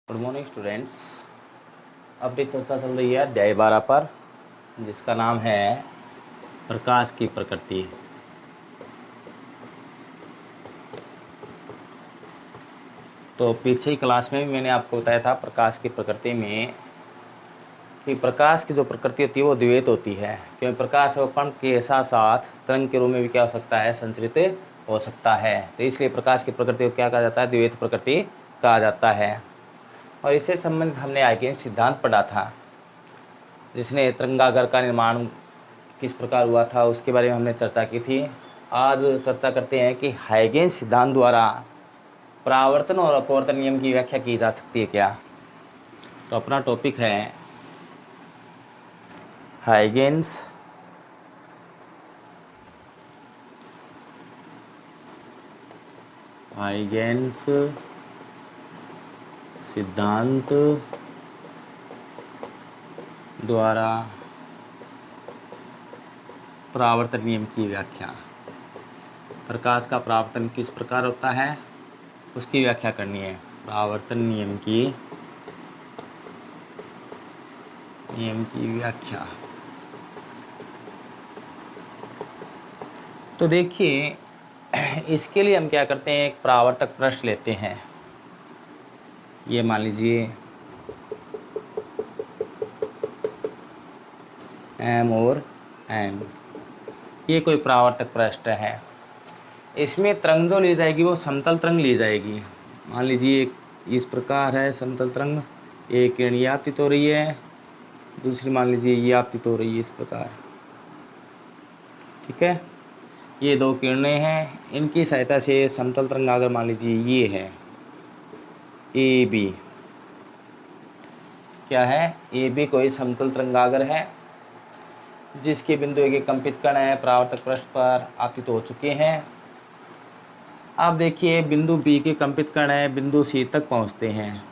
Good morning students. अपनी चर्चा चल रही है अध्याय 12 पर, जिसका नाम है प्रकाश की प्रकृति। तो पीछे ही क्लास में भी मैंने आपको बताया था प्रकाश की प्रकृति में कि प्रकाश की जो प्रकृति होती है वो द्वैत होती है, क्योंकि प्रकाश और कण के साथ साथ तरंग के रूप में भी क्या हो सकता है, संचरित हो सकता है। तो इसलिए प्रकाश की प्रकृति को क्या कहा जाता है, द्वैत प्रकृति कहा जाता है। और इससे संबंधित हमने हाइगेन्स सिद्धांत पढ़ा था, जिसने तरंगागर का निर्माण किस प्रकार हुआ था उसके बारे में हमने चर्चा की थी। आज चर्चा करते हैं कि हाइगेन्स सिद्धांत द्वारा परावर्तन और अपवर्तन नियम की व्याख्या की जा सकती है क्या। तो अपना टॉपिक है हाइगेन्स सिद्धांत द्वारा परावर्तन नियम की व्याख्या। प्रकाश का परावर्तन किस प्रकार होता है उसकी व्याख्या करनी है। परावर्तन नियम की व्याख्या। तो देखिए, इसके लिए हम क्या करते हैं, एक परावर्तक पृष्ठ लेते हैं। ये मान लीजिए M और N, ये कोई परावर्तक पृष्ठ है। इसमें तरंग जो ली जाएगी वो समतल तरंग ली जाएगी। मान लीजिए इस प्रकार है समतल तरंग, एक किरण ये आपतित हो रही है, दूसरी मान लीजिए ये आपतित हो रही है इस प्रकार। ठीक है, ये दो किरणें हैं, इनकी सहायता से समतल तरंग अगर मान लीजिए ये है AB, क्या है, AB कोई समतल तरंगागर है जिसके बिंदु एक कंपित कण है परावर्तक पृष्ठ पर आपतित हो चुके हैं। अब देखिए बिंदु B के कंपित कण है, बिंदु C तक पहुंचते हैं।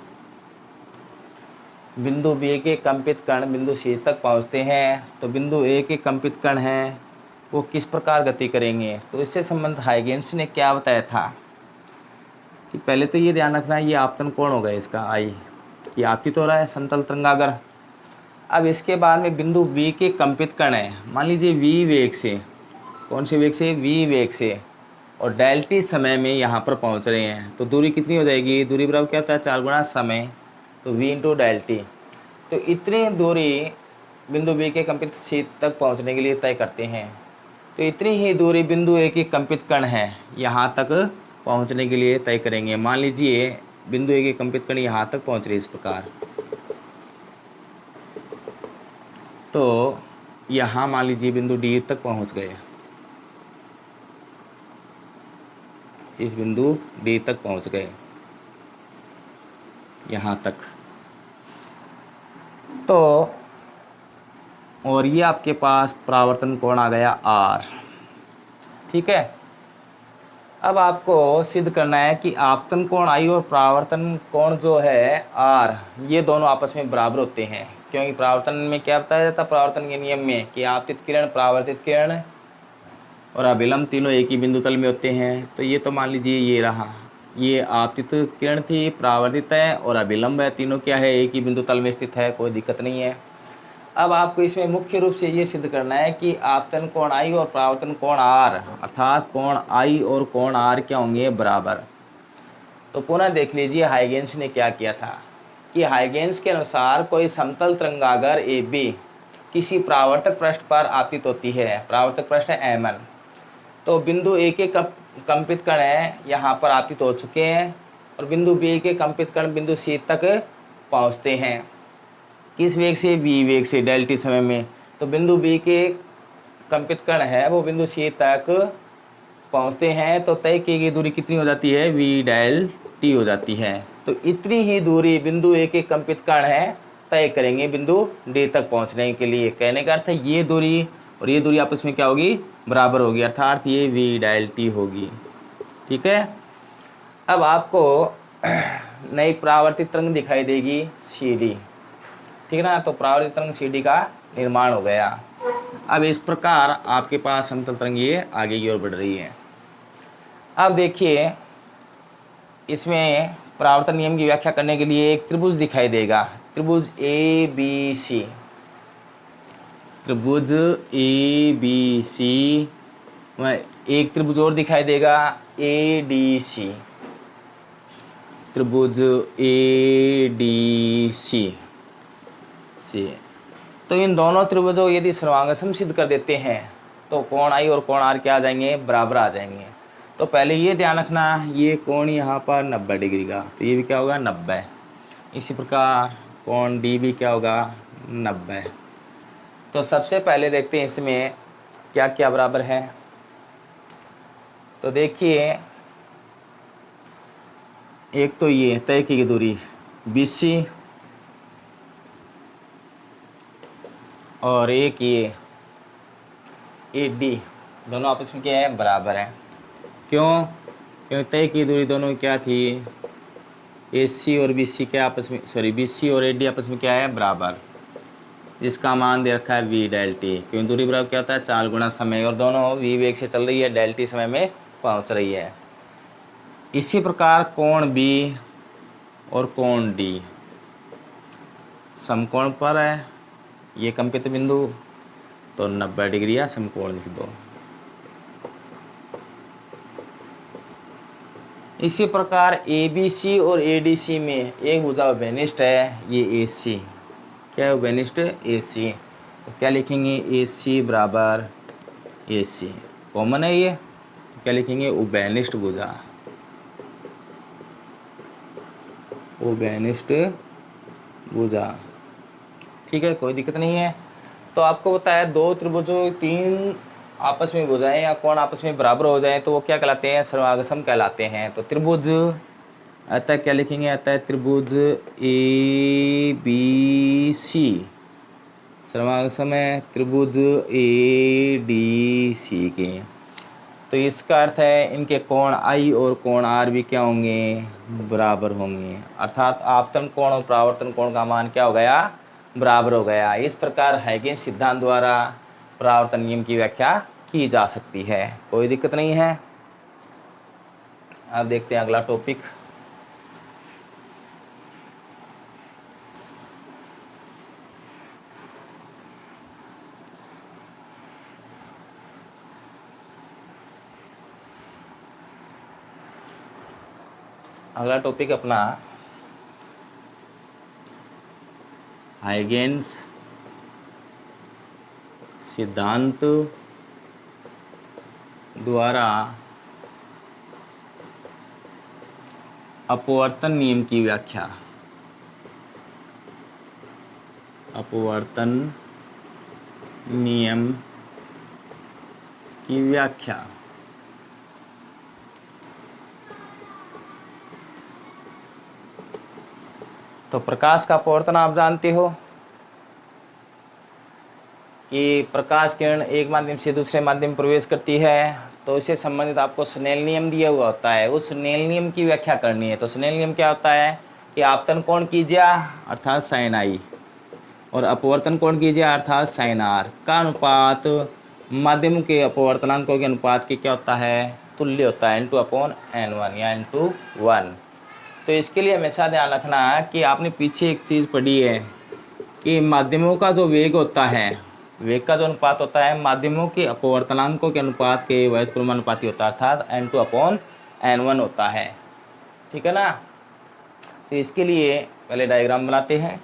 बिंदु B के कंपित कण बिंदु C तक पहुंचते हैं, तो बिंदु A के कंपित कण हैं वो किस प्रकार गति करेंगे। तो इससे संबंधित हाइगेन्स ने क्या बताया था कि पहले तो ये ध्यान रखना है, ये आपतन कोण होगा इसका I, ये आपतित हो रहा है समतल तरंगागर। अब इसके बाद में बिंदु B के कंपित कण है, मान लीजिए V वेग से, कौन से वेग से, V वेग से, और डेल्टी समय में यहाँ पर पहुँच रहे हैं। तो दूरी कितनी हो जाएगी, दूरी बराबर क्या होता है, 4 गुणा समय, तो V इंटू डेल्टी। तो इतनी दूरी बिंदु B के कंपित C तक पहुँचने के लिए तय करते हैं। तो इतनी ही दूरी बिंदु A के कंपित कण है यहाँ तक पहुँचने के लिए तय करेंगे। मान लीजिए बिंदु A के कंपित कण यहाँ तक पहुँच रहे इस प्रकार, तो यहाँ मान लीजिए बिंदु D तक पहुँच गए, इस बिंदु D तक पहुँच गए यहाँ तक। तो और ये आपके पास परावर्तन कोण आ गया R। ठीक है, अब आपको सिद्ध करना है कि आपतन कोण I और परावर्तन कोण जो है R, ये दोनों आपस में बराबर होते हैं। क्योंकि परावर्तन में क्या बताया जाता है, परावर्तन के नियम में कि आपतित किरण, परावर्तित किरण और अभिलंब तीनों एक ही बिंदु तल में होते हैं। तो ये तो मान लीजिए ये रहा, ये आपतित किरण थी, परावर्तित है और अभिलंब है, तीनों क्या है, एक ही बिंदु तल में स्थित है, कोई दिक्कत नहीं है। अब आपको इसमें मुख्य रूप से ये सिद्ध करना है कि आपतन कोण I और परावर्तन कोण R, अर्थात कोण I और कोण R क्या होंगे, बराबर। तो पुनः देख लीजिए हाइगेन्स ने क्या किया था कि हाइगेन्स के अनुसार कोई समतल तरंगागर AB किसी परावर्तक पृष्ठ पर आपतित होती है, परावर्तक पृष्ठ है M1, तो बिंदु A के कंपित कण है यहाँ पर आपतित हो चुके हैं और बिंदु B के कंपित कण बिंदु C तक पहुँचते हैं। किस वेग से, V वेग से, डेल्टी समय में। तो बिंदु B के कंपित कण है वो बिंदु C तक पहुँचते हैं, तो तय की गई दूरी कितनी हो जाती है, V डेल्टी हो जाती है। तो इतनी ही दूरी बिंदु A के कंपित कण है तय करेंगे बिंदु D तक पहुँचने के लिए। कहने का अर्थ है ये दूरी और ये दूरी आपस में क्या होगी, बराबर होगी, अर्थात ये V डेल्टी होगी। ठीक है, अब आपको नई परावर्तित तरंग दिखाई देगी CD, ठीक ना। तो परावर्तित तरंग CD का निर्माण हो गया। अब इस प्रकार आपके पास समतल तरंग ये आगे की ओर बढ़ रही है। अब देखिए इसमें परावर्तन नियम की व्याख्या करने के लिए एक त्रिभुज दिखाई देगा, त्रिभुज ए बी सी, त्रिभुज ए बी सी, एक त्रिभुज और दिखाई देगा ए डी सी, त्रिभुज ए डी सी सी। तो इन दोनों त्रिभुजों यदि सर्वांग सिद्ध कर देते हैं तो कोण आई और कोण आर क्या आ जाएंगे, बराबर आ जाएंगे। तो पहले ये ध्यान रखना, ये कोण यहाँ पर 90 डिग्री का, तो ये भी क्या होगा 90। इसी प्रकार कोण डी भी क्या होगा 90। तो सबसे पहले देखते हैं इसमें क्या क्या बराबर है। तो देखिए, एक तो ये तय की दूरी BC और एक ये AD, दोनों आपस में क्या है, बराबर है। क्यों? क्योंकि तय की दूरी दोनों क्या थी, AC और BC के आपस में, सॉरी BC और AD आपस में क्या है, बराबर, जिसका मान दे रखा है V डेल T। क्योंकि दूरी बराबर क्या होता है, 4 गुना समय, और दोनों V वेग से चल रही है, डेल T समय में पहुंच रही है। इसी प्रकार कोण B और कोण D समकोण पर है, ये कंपित बिंदु, तो 90 डिग्री या समकोण लिख दो। इसी प्रकार ABC और ADC में एक भुजा उभयनिष्ठ है, ये AC, क्या है उभयनिष्ठ, AC, तो क्या लिखेंगे AC बराबर AC, कॉमन है ये, तो क्या लिखेंगे उभयनिष्ठ भुजा, उभयनिष्ठ भुजा। ठीक है, कोई दिक्कत नहीं है। तो आपको बताया दो त्रिभुजों, तीन आपस में भुजाएं या कोण आपस में बराबर हो जाएं तो वो क्या कहलाते हैं, सर्वांगसम कहलाते हैं। तो त्रिभुज अतः क्या लिखेंगे, अतः त्रिभुज ABC सर्वांगसम है त्रिभुज ADC के। तो इसका अर्थ है इनके कोण I और कोण R भी क्या होंगे, बराबर होंगे, अर्थात आपतन कोण और परावर्तन कोण का मान क्या हो गया, बराबर हो गया। इस प्रकार हाइगेन सिद्धांत द्वारा परावर्तन नियम की व्याख्या की जा सकती है, कोई दिक्कत नहीं है। अब देखते हैं अगला टॉपिक। अगला टॉपिक अपना हाइगेन्स सिद्धांत द्वारा अपवर्तन नियम की व्याख्या, अपवर्तन नियम की व्याख्या। तो प्रकाश का अपवर्तन आप जानते हो कि प्रकाश किरण एक माध्यम से दूसरे माध्यम में प्रवेश करती है, तो इससे संबंधित आपको स्नेल नियम दिया हुआ होता है, उस स्नेल नियम की व्याख्या करनी है। तो स्नेल नियम क्या होता है कि आपतन कोण कीजिए अर्थात साइन I और अपवर्तन कोण कीजिए अर्थात साइन R का अनुपात माध्यमों के अपवर्तनांकों के अनुपात के क्या होता है, तुल्य होता है, N2/N1 या N2/1। तो इसके लिए हमेशा ध्यान रखना कि आपने पीछे एक चीज़ पढ़ी है कि माध्यमों का जो वेग होता है, वेग का जो अनुपात होता है माध्यमों के अपवर्तनांकों के अनुपात के व्युत्क्रमानुपाती होता है, अर्थात N2/N1 होता है। ठीक है ना। तो इसके लिए पहले डायग्राम बनाते हैं।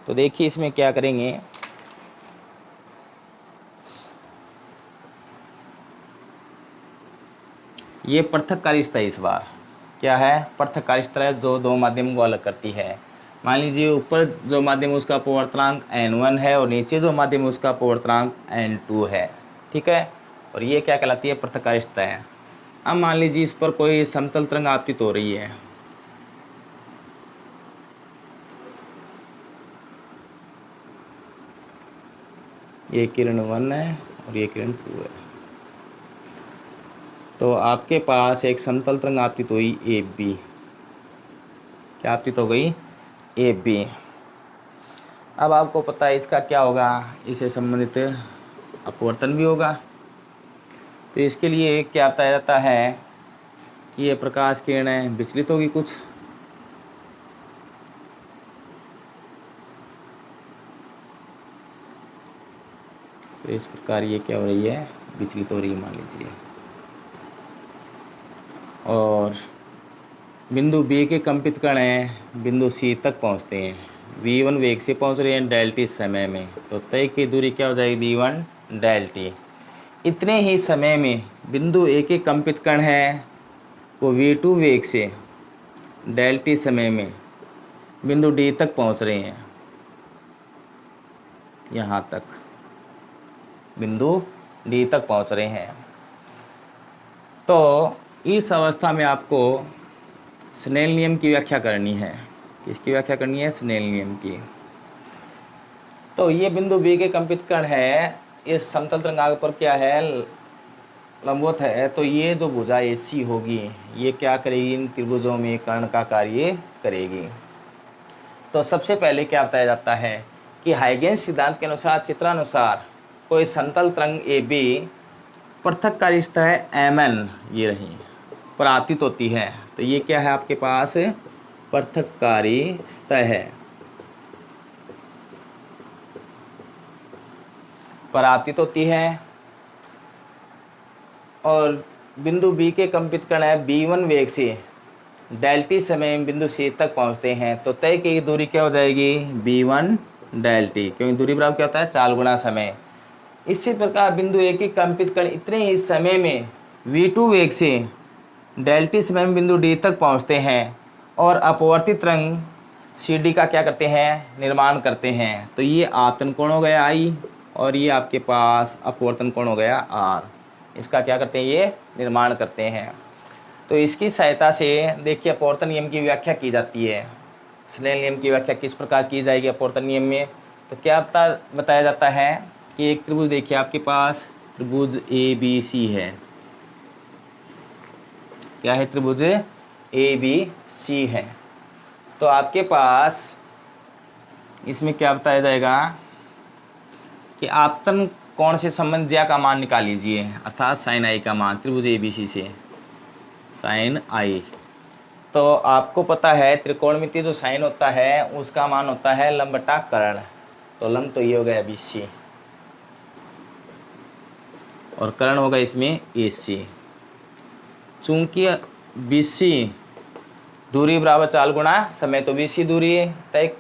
तो देखिए इसमें क्या करेंगे, ये पृथक कार्यस्थ है। इस बार क्या है, पृथक कार्यस्थ है जो दो माध्यमों को अलग करती है। मान लीजिए ऊपर जो माध्यम उसका अपवर्तनांक N1 है और नीचे जो माध्यम उसका अपवर्तनांक N2 है। ठीक है, और ये क्या कहलाती है, पृथक कार्यस्थ है। अब मान लीजिए इस पर कोई समतल तरंग आपतित हो रही है, ये किरण 1 है और ये किरण 2 है। तो आपके पास एक समतल तरंग आपतित हुई AB, क्या आपतित हो गई, AB। अब आपको पता है इसका क्या होगा, इसे संबंधित अपवर्तन भी होगा। तो इसके लिए क्या बताया जाता है कि ये प्रकाश किरणें विचलित होगी कुछ, तो इस प्रकार ये क्या हो रही है, विचलित हो रही है मान लीजिए। और बिंदु बी के कंपित कण हैं बिंदु सी तक पहुंचते हैं, v1 वेग से पहुंच रहे हैं डेल टी समय में, तो तय की दूरी क्या हो जाएगी v1 डेल टी। इतने ही समय में बिंदु ए के कंपित कण है वो v2 वेग से डेल टी समय में बिंदु डी तक पहुंच रहे हैं, यहाँ तक बिंदु डी तक पहुंच रहे हैं। तो इस अवस्था में आपको स्नेल नियम की व्याख्या करनी है। किसकी व्याख्या करनी है? स्नेल नियम की। तो ये बिंदु बी के कंपित कण है, इस समतल तरंगाग्र पर क्या है, लंबवत है, तो ये जो भुजा AC होगी ये क्या करेगी, इन त्रिभुजों में कर्ण का कार्य करेगी। तो सबसे पहले क्या बताया जाता है कि हाइगेंस सिद्धांत के अनुसार चित्रानुसार कोई समतल तरंग AB पृथक्कारी सतह MN ये रही परावर्तित होती है, तो ये क्या है आपके पास, पृथक्कारी सतह है, परावर्तित होती है। और बिंदु बी के कंपित कण है v1 वेग से डेल टी समय में बिंदु सी तक पहुंचते हैं, तो तय की दूरी क्या हो जाएगी, v1 डेल टी, क्योंकि दूरी बराबर क्या होता है, 4 गुना समय। इसी प्रकार बिंदु ए के कंपित कण इतने ही समय में v2 वेग से डेल टी समय में बिंदु डी तक पहुंचते हैं और अपवर्तित तरंग CD का क्या करते हैं, निर्माण करते हैं। तो ये आतन कोण हो गया I और ये आपके पास अपवर्तन कोण हो गया R, इसका क्या करते हैं, ये निर्माण करते हैं। तो इसकी सहायता से देखिए अपवर्तन नियम की व्याख्या की जाती है। स्नेल नियम की व्याख्या किस प्रकार की जाएगी अपवर्तन नियम में, तो क्या बताया जाता है कि एक त्रिभुज देखिए आपके पास त्रिभुज ABC है, क्या है, त्रिभुज ABC है। तो आपके पास इसमें क्या बताया जाएगा कि आपतन कोण से संबंध ज्या का मान निकाल लीजिए, अर्थात साइन I का मान त्रिभुज ABC से साइन I। तो आपको पता है त्रिकोणमितीय जो साइन होता है उसका मान होता है लंब बटा कर्ण, तो लंब तो ये हो गया BC और कर्ण होगा इसमें AC। चूंकि BC दूरी बराबर 4 गुना समय, तो BC दूरी तय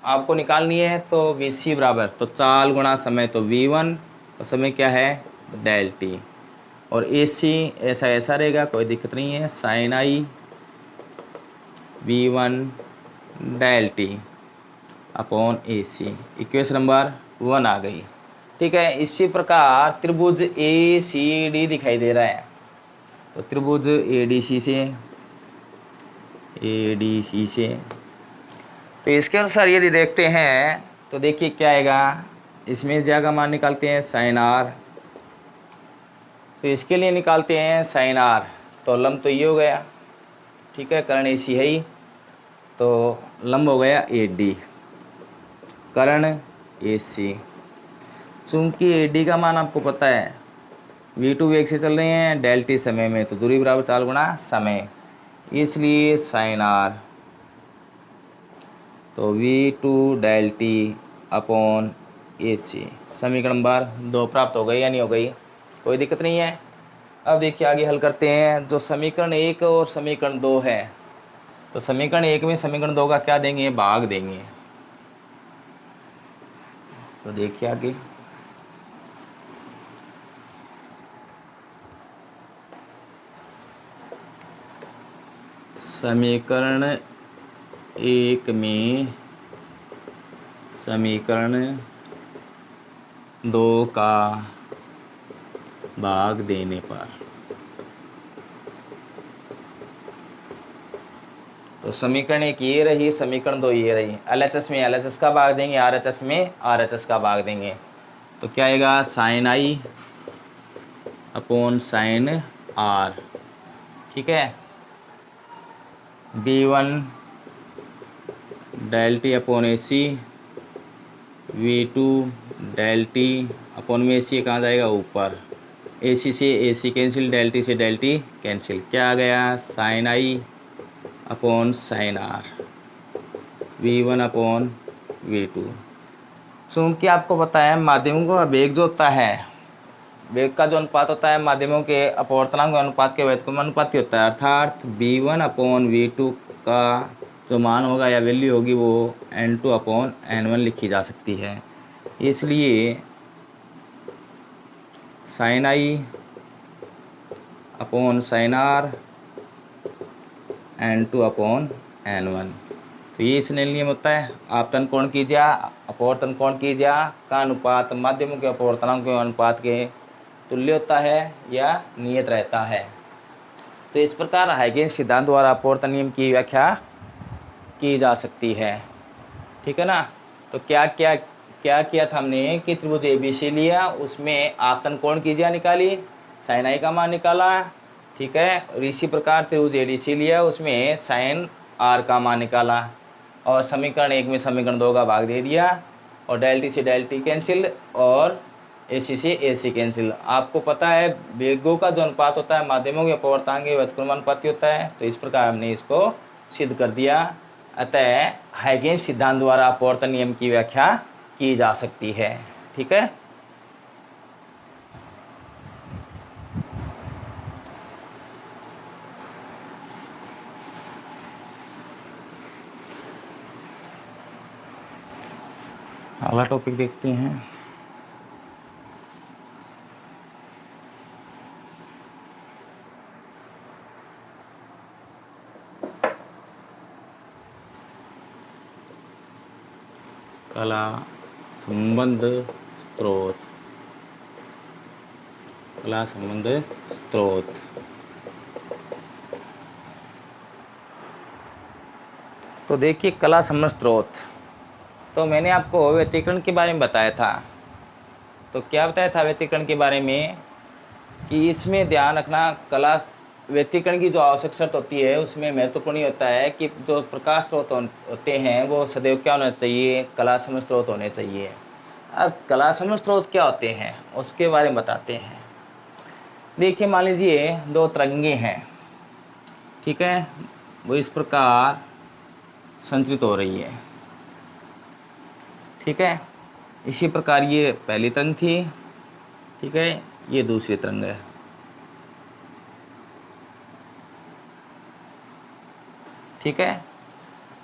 आपको निकालनी है, तो BC बराबर तो 4 गुना समय तो v1 और समय क्या है डेल टी, और AC ऐसा रहेगा, कोई दिक्कत नहीं है, sine I v1 del T upon AC। Equation number 1 आ गई, ठीक है। इसी प्रकार त्रिभुज ACD दिखाई दे रहा है, तो त्रिभुज ADC से तो इसके अनुसार यदि देखते हैं तो देखिए क्या आएगा, इसमें ज्या का मान निकालते हैं साइन R, तो इसके लिए निकालते हैं साइन R, तो लंब तो ये हो गया, ठीक है, कर्ण AC है ही, तो लंब हो गया AD, कर्ण AC। चूंकि AD का मान आपको पता है v2 वेग से चल रहे हैं डेल टी समय में, तो दूरी बराबर 4 गुना समय, इसलिए साइन R, तो v2 del T upon AC। समीकरण नंबर 2 प्राप्त हो गई या नहीं हो गई, कोई दिक्कत नहीं है। अब देखिए आगे हल करते हैं। जो समीकरण 1 और समीकरण 2 है, तो समीकरण 1 में समीकरण 2 का क्या देंगे, भाग देंगे। तो देखिए आगे, समीकरण 1 में समीकरण 2 का भाग देने पर, तो समीकरण 1 ये रही, समीकरण 2 ये रही। LHS में LHS का भाग देंगे, RHS में RHS का भाग देंगे, तो क्या आएगा, sine I upon sine R, ठीक है, v1 del T upon AC, v2 del T upon में AC कहाँ जाएगा, ऊपर, ए सी से A C cancel, del T से डेल टी कैंसिल, क्या आ गया sine I upon sine R, V1 upon V2। चूँकि आपको पता है माध्यमों का वेग जो होता है, वेग का जो अनुपात होता है माध्यमों के अपवर्तनांक अनुपात के व्युत्क्रम अनुपाती होता है, अर्थात V1 अपॉन V2 का जो मान होगा या वैल्यू होगी वो N2 अपॉन N1 लिखी जा सकती है। इसलिए sine I upon sine R N2 upon N1। तो ये इसने नियम होता है, आपतन कोण कीजिए अपवर्तन कोण कीजिए का अनुपात माध्यमों के अपवर्तनांक के अनुपात के तुल्य होता है या नियत रहता है। तो इस प्रकार हाइगेंस सिद्धांत द्वारा अपवर्तन नियम की व्याख्या की जा सकती है। ठीक है ना। तो क्या किया था हमने कि त्रिभुज ABC लिया, उसमें आपतन कोण की ज्या निकाली, साइन आई का मान निकाला। ठीक है। और इसी प्रकार त्रिभुज ADC लिया, उसमें साइन आर का मान निकाला और समीकरण 1 में समीकरण 2 का भाग दे दिया और डेल टी से डेल टी कैंसिल और AC से AC कैंसिल। आपको पता है वेगों का जो अनुपात होता है माध्यमों के अपवर्तनांक के व्युत्क्रम अनुपाती होता है। तो इस प्रकार हमने इसको सिद्ध कर दिया। अतः हाइगेंस सिद्धांत द्वारा अपवर्तन नियम की व्याख्या की जा सकती है। ठीक है। अगला टॉपिक देखते हैं। कला संबंध स्रोत, कला संबंध स्रोत। तो देखिए कला संबंध स्रोत, तो मैंने आपको व्यतिकरण के बारे में बताया था। तो क्या बताया था व्यतिकरण के बारे में कि इसमें ध्यान रखना, कला व्यतिकरण की जो आवश्यक शर्त होती है उसमें महत्वपूर्ण होता है कि जो प्रकाश स्रोत होते हैं वो सदैव क्या होना चाहिए, कला संबंध स्रोत होने चाहिए। अब कला संबंध स्रोत क्या होते हैं उसके बारे में बताते हैं। देखिए मान लीजिए दो तरंगे हैं, ठीक है, वो इस प्रकार संचरित हो रही है। ठीक है। इसी प्रकार ये पहली तरंग थी, ठीक है, ये दूसरी तरंग है। ठीक है।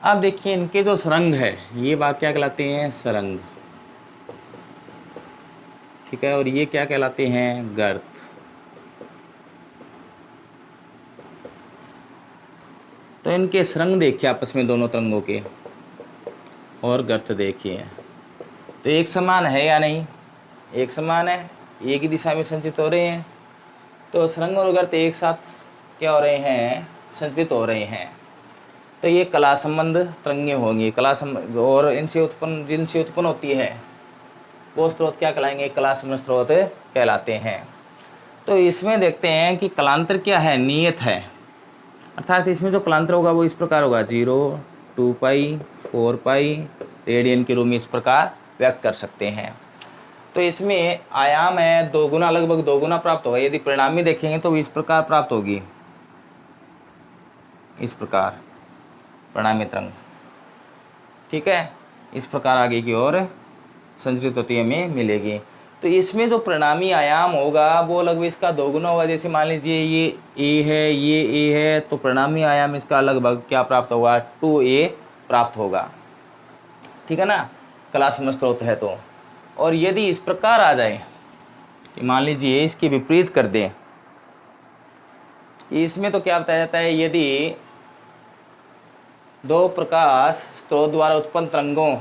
अब देखिए इनके जो सरंग है ये बात क्या कहलाते हैं, सरंग। ठीक है। और ये क्या कहलाते हैं, गर्त। तो इनके सरंग देखिए आपस में दोनों तरंगों के, और गर्त देखिए तो एक समान है या नहीं, एक समान है, एक ही दिशा में संचित हो रहे हैं। तो सरंग और गर्त एक साथ क्या हो रहे हैं, संचित हो रहे हैं। तो ये कला संबंध तरंगे होंगी। कला संबंध और इनसे उत्पन्न, जिनसे उत्पन्न होती है वो स्रोत क्या कहलाएंगे, कला संबंध स्रोत कहलाते हैं। तो इसमें देखते हैं कि कलांतर क्या है, नियत है। अर्थात इसमें जो कलांतर होगा वो इस प्रकार होगा 0, 2 पाई, 4 पाई रेडियन के रूप में इस प्रकार व्यक्त कर सकते हैं। तो इसमें आयाम है 2 गुना, लगभग 2 गुना प्राप्त होगा। यदि परिणामी देखेंगे तो इस प्रकार प्राप्त होगी, इस प्रकार परिणामी तरंग। ठीक है। इस प्रकार आगे की ओर संचरित होती हमें मिलेगी। तो इसमें जो परिणामी आयाम होगा वो लगभग इसका 2 गुना होगा। जैसे मान लीजिए ये A है, ये A है, तो परिणामी आयाम इसका लगभग क्या प्राप्त होगा, 2A प्राप्त होगा। ठीक है ना, कला संबंध स्रोत है तो। और यदि इस प्रकार आ जाए कि मान लीजिए इसकी विपरीत कर दें, इसमें तो क्या बताया जाता है, यदि दो प्रकाश स्रोत द्वारा उत्पन्न तरंगों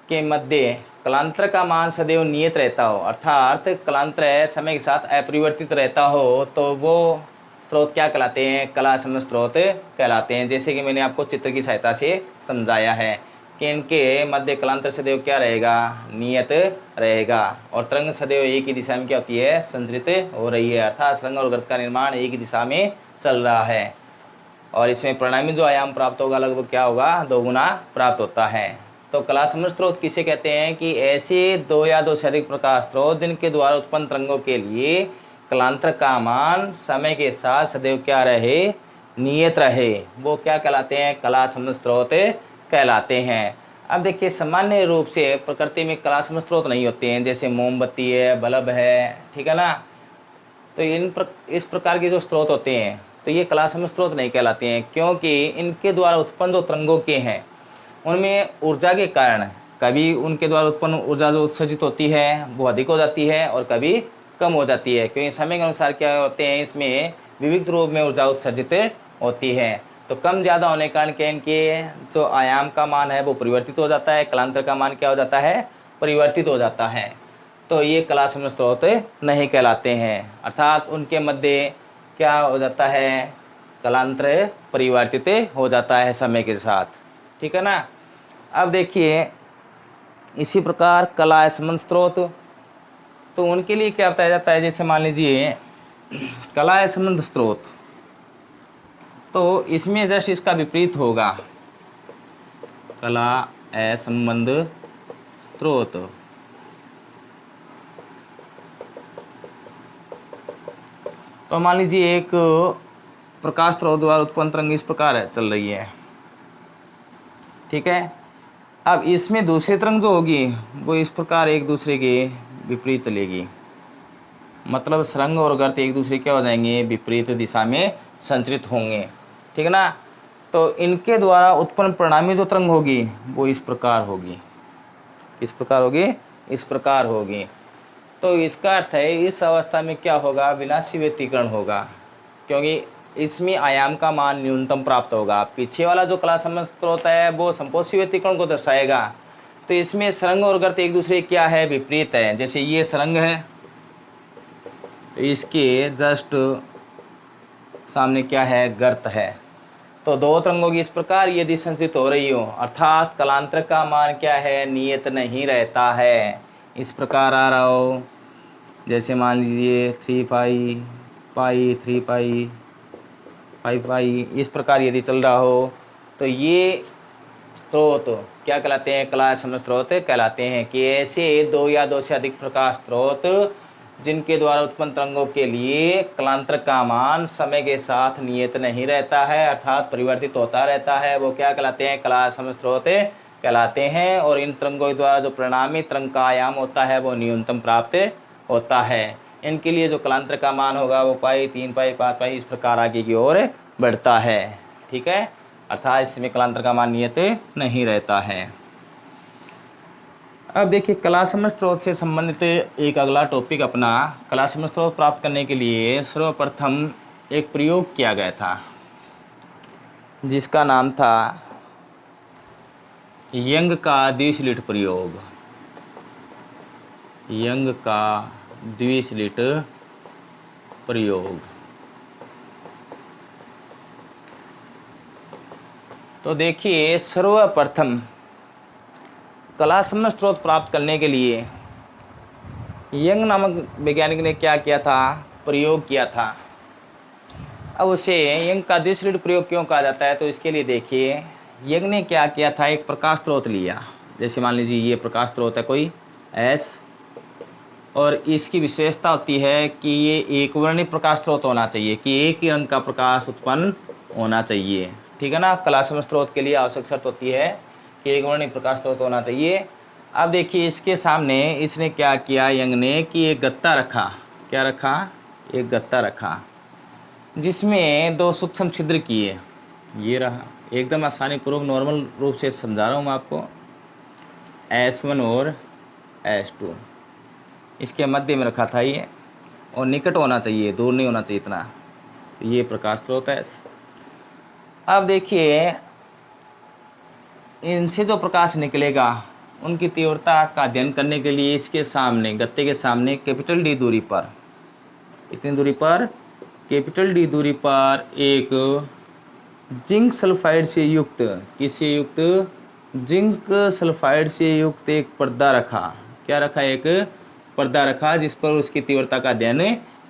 के मध्य कलांतर का मान सदैव नियत रहता हो, अर्थात कलांतर समय के साथ अपरिवर्तित रहता हो, तो वो स्रोत क्या कहलाते हैं, कला संबंध स्रोत कहलाते हैं। जैसे कि मैंने आपको चित्र की सहायता से समझाया है कि इनके मध्य कलांतर सदैव क्या रहेगा, नियत रहेगा। और तरंग सदैव एक ही दिशा में क्या होती है, संचरित हो रही है। अर्थात सरंग और गर्त का निर्माण एक ही दिशा में चल रहा है। और इसमें परिणामी जो आयाम प्राप्त होगा लगभग क्या होगा, 2 गुना प्राप्त होता है। तो कला संबंध स्रोत किसे कहते हैं कि ऐसे दो या दो से अधिक प्रकाश स्रोत जिनके द्वारा उत्पन्न तरंगों के लिए कलांतर का मान समय के साथ सदैव क्या रहे, नियत रहे, वो क्या कहलाते हैं, कला संबंध स्रोत कहलाते हैं। अब देखिए सामान्य रूप से प्रकृति में कला संबंध स्रोत नहीं होते हैं, जैसे मोमबत्ती है, बल्ब है, ठीक है ना। तो इस प्रकार के जो स्रोत होते हैं तो ये कला संबंध स्रोत नहीं कहलाते हैं, क्योंकि इनके द्वारा उत्पन्न जो तरंगों के हैं उनमें ऊर्जा के कारण कभी उनके द्वारा उत्पन्न ऊर्जा जो उत्सर्जित होती है वो अधिक हो जाती है और कभी कम हो जाती है, क्योंकि समय के अनुसार क्या होते हैं इसमें विविध रूप में ऊर्जा उत्सर्जित होती है। तो कम ज़्यादा होने के कारण क्या इनके जो आयाम का मान है वो परिवर्तित हो जाता है, कलांतर का मान क्या हो जाता है, परिवर्तित हो जाता है। तो ये कला संबंध स्रोत नहीं कहलाते हैं, अर्थात उनके मध्य क्या हो जाता है, कलांतर परिवर्तित हो जाता है समय के साथ, ठीक है ना। अब देखिए इसी प्रकार कला संबंध स्रोत तो उनके लिए क्या बताया जाता है, जैसे मान लीजिए कला संबंध स्रोत तो इसमें जस्ट इसका विपरीत होगा, कला असंबंध स्रोत। तो मान लीजिए एक प्रकाश स्रोत द्वारा उत्पन्न तरंग इस प्रकार चल रही है, ठीक है। अब इसमें दूसरी तरंग जो होगी वो इस प्रकार एक दूसरे के विपरीत चलेगी, मतलब सरंग और गर्त एक दूसरे क्या हो जाएंगे, विपरीत दिशा में संचरित होंगे, ठीक है ना। तो इनके द्वारा उत्पन्न परिणामी जो तरंग होगी वो इस प्रकार होगी, किस प्रकार होगी, इस प्रकार होगी। तो इसका अर्थ है इस अवस्था में क्या होगा, विनाशी व्यतिकरण होगा, क्योंकि इसमें आयाम का मान न्यूनतम प्राप्त होगा। पीछे वाला जो कला संबंध स्रोत है वो संपोषी व्यतिकरण को दर्शाएगा, तो इसमें सरंग और गर्त एक दूसरे क्या है, विपरीत है। जैसे ये सरंग है तो इसके जस्ट सामने क्या है, गर्त है। तो दो तरंगों की इस प्रकार यदि संचित हो रही हो अर्थात कलांतर का मान क्या है, नियत नहीं रहता है, इस प्रकार आ रहा हो। जैसे मान लीजिए 3 पाई पाई 3 पाई 5 पाई इस प्रकार यदि चल रहा हो तो ये स्रोत क्या कहलाते हैं, कला संबंध स्रोत कहलाते हैं। कि ऐसे दो या दो से अधिक प्रकाश स्रोत जिनके द्वारा उत्पन्न तरंगों के लिए कलांतर का मान समय के साथ नियत नहीं रहता है, अर्थात परिवर्तित होता रहता है, वो क्या कहलाते हैं, कला संबंध स्रोत कहलाते हैं। और इन तरंगों के द्वारा जो परिणामी तरंग का आयाम होता है वो न्यूनतम प्राप्त होता है। इनके लिए जो कलांतर का मान होगा वो पाई 3 पाई 5 पाई इस प्रकार आगे की ओर बढ़ता है, ठीक है, अर्थात इसमें कलांतर का मान नियत नहीं रहता है। अब देखिए कला संबंध स्रोत से संबंधित एक अगला टॉपिक अपना, कला संबंध स्रोत प्राप्त करने के लिए सर्वप्रथम एक प्रयोग किया गया था जिसका नाम था यंग का द्विस्लिट प्रयोग, यंग का द्विस्लिट प्रयोग। तो देखिए सर्वप्रथम कला संबंध स्रोत प्राप्त करने के लिए यंग नामक वैज्ञानिक ने क्या किया था, प्रयोग किया था। अब उसे यंग का द्विस्लिट प्रयोग क्यों कहा जाता है, तो इसके लिए देखिए यंग ने क्या किया था, एक प्रकाश स्रोत लिया, जैसे मान लीजिए ये प्रकाश स्रोत है कोई एस, और इसकी विशेषता होती है कि ये एक वर्णी प्रकाश स्रोत होना चाहिए, कि एक ही रंग का प्रकाश उत्पन्न होना चाहिए, ठीक है ना। कला संबंध स्रोत के लिए आवश्यक शर्त होती है कि एक वर्णी प्रकाश स्रोत होना चाहिए। अब देखिए इसके सामने इसने क्या किया यंग ने कि एक गत्ता रखा, क्या रखा, एक गत्ता रखा जिसमें दो सूक्ष्म छिद्र किए, ये रहा, एकदम आसानी पूर्वक नॉर्मल रूप से समझा रहा हूँ मैं आपको, S1 और S2 इसके मध्य में रखा था ये, और निकट होना चाहिए, दूर नहीं होना चाहिए इतना। तो ये प्रकाश स्रोत है। अब देखिए इनसे जो प्रकाश निकलेगा उनकी तीव्रता का अध्ययन करने के लिए इसके सामने, गत्ते के सामने कैपिटल D दूरी पर, कितनी दूरी पर, कैपिटल D दूरी पर एक जिंक सल्फाइड से युक्त, किससे युक्त, जिंक सल्फाइड से युक्त एक पर्दा रखा, क्या रखा, एक पर्दा रखा जिस पर उसकी तीव्रता का अध्ययन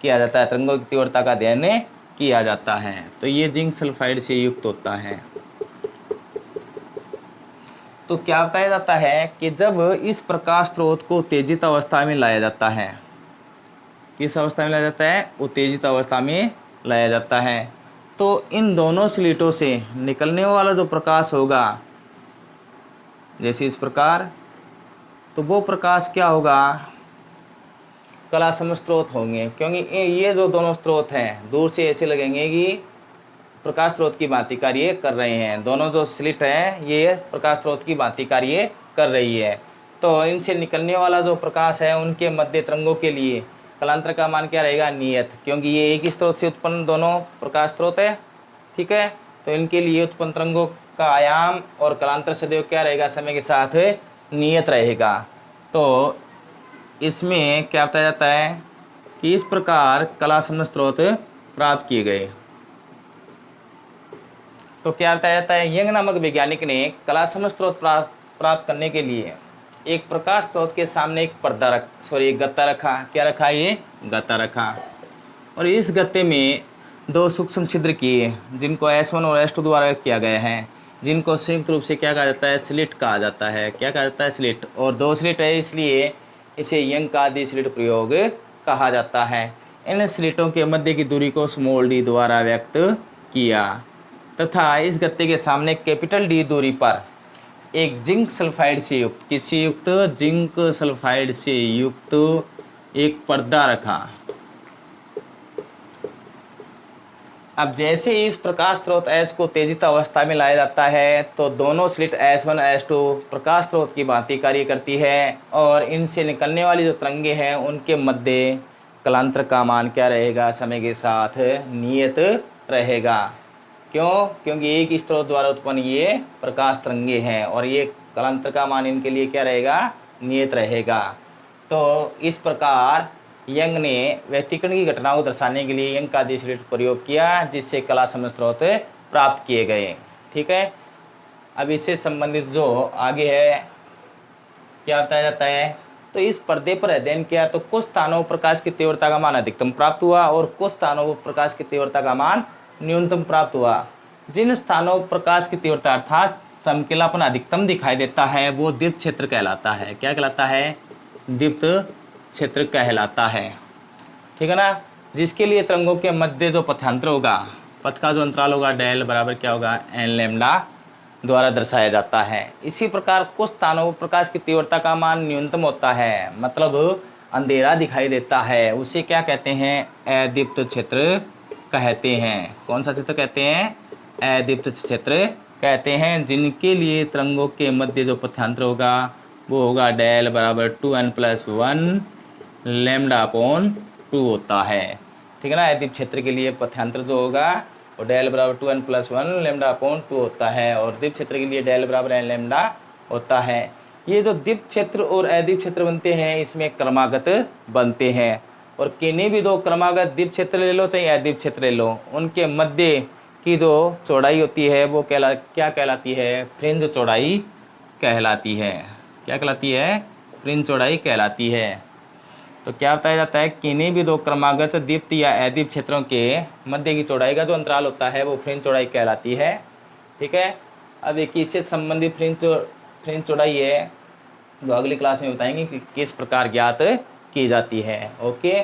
किया जाता है, तरंगों की तीव्रता का अध्ययन किया जाता है। तो ये जिंक सल्फाइड से युक्त होता है। तो क्या बताया जाता है कि जब इस प्रकाश स्रोत को उत्तेजित अवस्था में लाया जाता है, किस अवस्था में लाया जाता है, उत्तेजित अवस्था में लाया जाता है, तो इन दोनों स्लिटों से निकलने वाला जो प्रकाश होगा जैसे इस प्रकार, तो वो प्रकाश क्या होगा, कलासम स्रोत होंगे, क्योंकि ये जो दोनों स्रोत हैं दूर से ऐसे लगेंगे कि प्रकाश स्रोत की भांति कार्य कर रहे हैं। दोनों जो स्लिट हैं ये प्रकाश स्रोत की भांति कार्य कर रही है। तो इनसे निकलने वाला जो प्रकाश है उनके मध्य तरंगों के लिए कलांतर का मान क्या रहेगा, नियत, क्योंकि ये एक ही स्रोत से उत्पन्न दोनों प्रकाश स्रोत है। ठीक है, तो इनके लिए उत्पन्न तरंगों का आयाम और कलांतर सदैव क्या रहेगा, समय के साथ नियत रहेगा। तो इसमें क्या बताया जाता है कि इस प्रकार कलासम स्रोत प्राप्त किए गए। तो क्या बताया जाता है, यंग नामक वैज्ञानिक ने कलासम स्रोत प्राप्त करने के लिए एक प्रकाश स्रोत के सामने एक एक गत्ता रखा। क्या रखा, ये गत्ता रखा, और इस गत्ते में दो सूक्ष्म छिद्र किए जिनको S1 और S2 द्वारा किया गया है, जिनको संयुक्त रूप से क्या कहा जाता है, स्लिट कहा जाता है। क्या कहा जाता है, स्लिट। और दो स्लिट है इसलिए इसे यंग का आदि स्लिट प्रयोग कहा जाता है। इन स्लिटों के मध्य की दूरी को स्मॉल d द्वारा व्यक्त किया तथा इस गत्ते के सामने कैपिटल D दूरी पर एक जिंक सल्फाइड से युक्त, किससे युक्त, जिंक सल्फाइड से युक्त एक पर्दा रखा। अब जैसे इस प्रकाश स्रोत S को उत्तेजित अवस्था में लाया जाता है तो दोनों स्लिट S1 S2 प्रकाश स्रोत की भांति कार्य करती है और इनसे निकलने वाली जो तरंगे हैं उनके मध्य कलांतर का मान क्या रहेगा, समय के साथ नियत रहेगा। क्यों, क्योंकि एक स्रोत द्वारा उत्पन्न ये प्रकाश तरंगे हैं और ये कलांतर का मान इनके लिए क्या रहेगा, नियत रहेगा। तो इस प्रकार यंग ने व्यतिकरण की घटनाओं को दर्शाने के लिए यंग का आदि स्लिट प्रयोग किया जिससे कलासम स्रोत प्राप्त किए गए। ठीक है, अब इससे संबंधित जो आगे है क्या बताया जाता है, तो इस पर्दे पर अध्ययन किया तो कुछ स्थानों पर प्रकाश की तीव्रता का मान अधिकतम प्राप्त हुआ और कुछ स्थानों पर प्रकाश की तीव्रता का मान न्यूनतम प्राप्त हुआ। जिन स्थानों पर प्रकाश की तीव्रता अर्थात चमकीलापन अधिकतम दिखाई देता है वो दीप्त क्षेत्र कहलाता है। क्या कहलाता है, दीप्त क्षेत्र कहलाता है। ठीक है ना, जिसके लिए तरंगों के मध्य जो पथांतर होगा, पथ का जो अंतराल होगा डेल बराबर क्या होगा, एन लैम्डा द्वारा दर्शाया जाता है। इसी प्रकार कुछ स्थानों पर प्रकाश की तीव्रता का मान न्यूनतम होता है, मतलब अंधेरा दिखाई देता है, उसे क्या कहते हैं, अदीप्त क्षेत्र कहते हैं। कौन सा क्षेत्र कहते हैं, अदीप्त क्षेत्र कहते हैं, जिनके लिए तरंगों के मध्य जो पथांतर होगा वो होगा डेल बराबर 2n+1 लैम्डा अपॉन 2 होता है। ठीक है ना, अदीप्त क्षेत्र के लिए पथांतर जो होगा वो डेल बराबर 2n+1 लैम्डा अपॉन 2 होता है और दीप्त क्षेत्र के लिए डेल बराबर n लैम्डा होता है। ये जो दीप्त क्षेत्र और अदीप्त क्षेत्र बनते हैं इसमें क्रमागत बनते हैं और किन्हीं भी दो क्रमागत दीप्त क्षेत्र ले लो चाहे अदीप्त क्षेत्र ले लो, उनके मध्य की जो चौड़ाई होती है वो क्या कहलाती है, फ्रिंज चौड़ाई कहलाती है। क्या कहलाती है, फ्रिंज चौड़ाई कहलाती है। तो क्या बताया जाता है, किन्हीं भी दो क्रमागत दीप्त या अदीप्त क्षेत्रों के मध्य की चौड़ाई का जो अंतराल होता है वो फ्रिंज चौड़ाई कहलाती है। ठीक है, अब एक इससे संबंधित फ्रिंज चौड़ाई है जो अगली क्लास में बताएंगे कि किस प्रकार ज्ञात की जाती है। ओके।